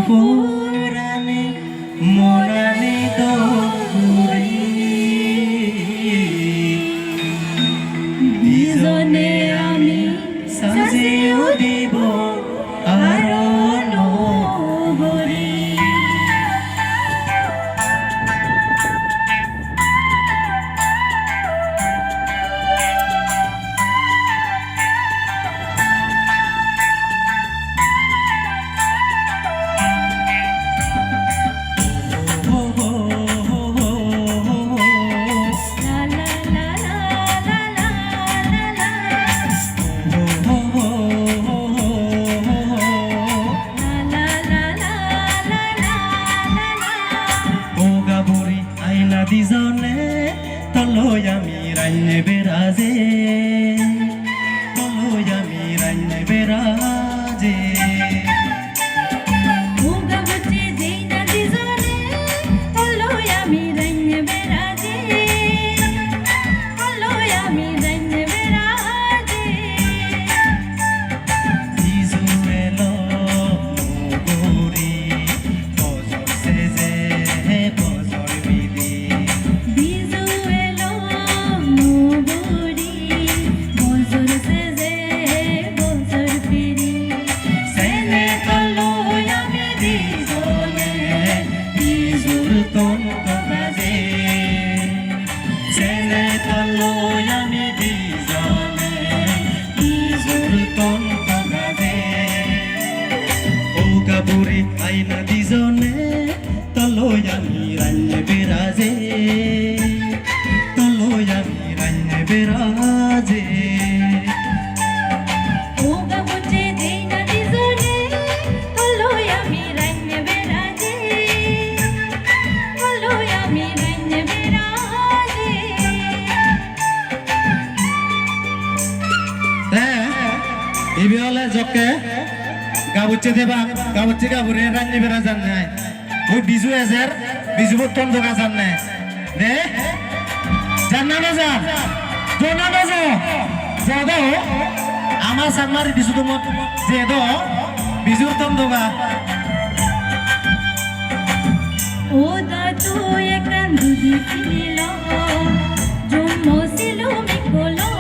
পুরানে মরানে দৌড়ি দুজনে আমি সাজিও দিব আরো নগরী দিজনে তলয় আমি রাইনে বেরাজে তলয় আমি রাইনে বেরাজে আইনা দিজনে তলয় আমি রাইনে বেরাজে তলয় আমি রাইনে বেরাজে জকে গাবুচ্ছে দেবা গাবুচ্ছে গাবুরে রান্নি বেড়া জান নাই ওই বিজু এজের বিজু বর্তন দোকা জান নাই দে জান না জান জোনা বাজো জদো আমার সামমারি দিছু তো মত যে দো বিজু বর্তন দোকা ও দা তো একরান দুদি কিনিল জম্মো সিলো মিকলো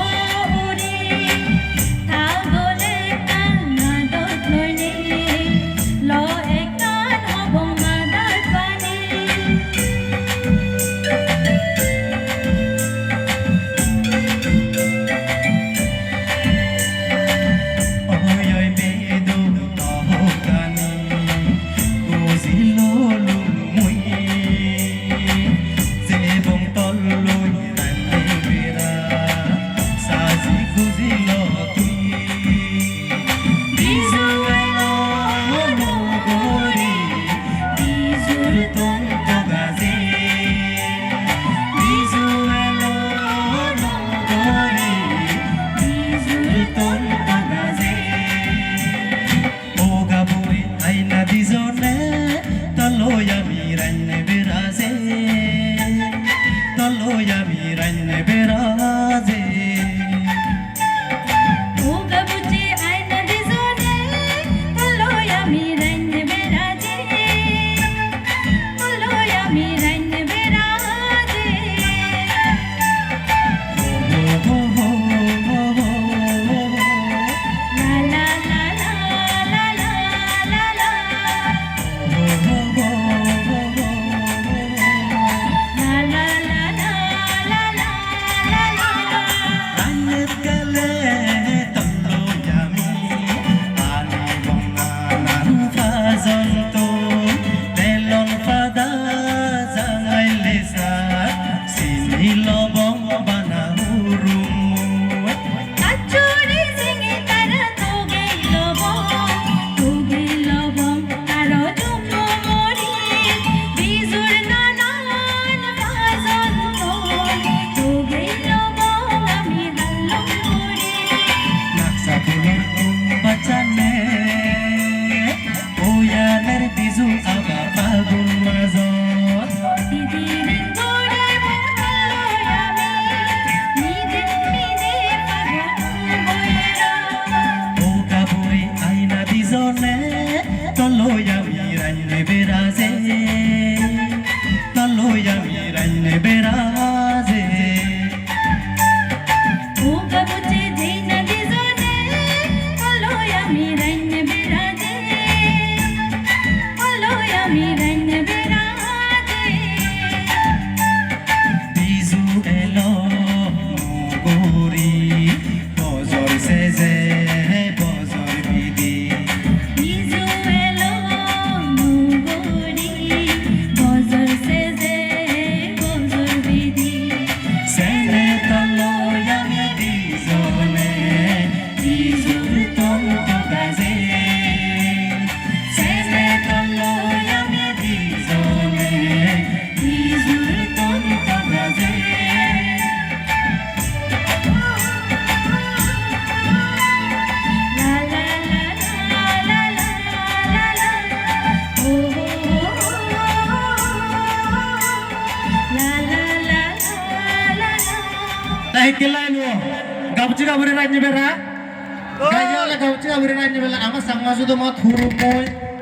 দুজনে তলয় আমি রান্নে বেরাজে তলই আমি রান্নে বেরাজে ও গাবুচে যেই না দিজনে হলোই আমি রাইনে বেরাজে হলোই আমি রাইনে বেরাজে বিজু এলো গরি বজর সেজে বজর বিদি বিজু এলো মুগরি বজর সেজে বজর বিধি সেনে তলই আমি দিজনে বিজুর তন্ত গাজে সেনে তলই আমি দিজনে বিজুর তন্ত গাজে লা লা লা লা লা লা লা ও লা লা লা লা লা তাই কেলাইলো গাবচি গাবরে রাজ্য বেরা গাইয়ালে গাবচি গাবরে রাজ্য বেলা আমার সাংমা শুধু মত হুরু মই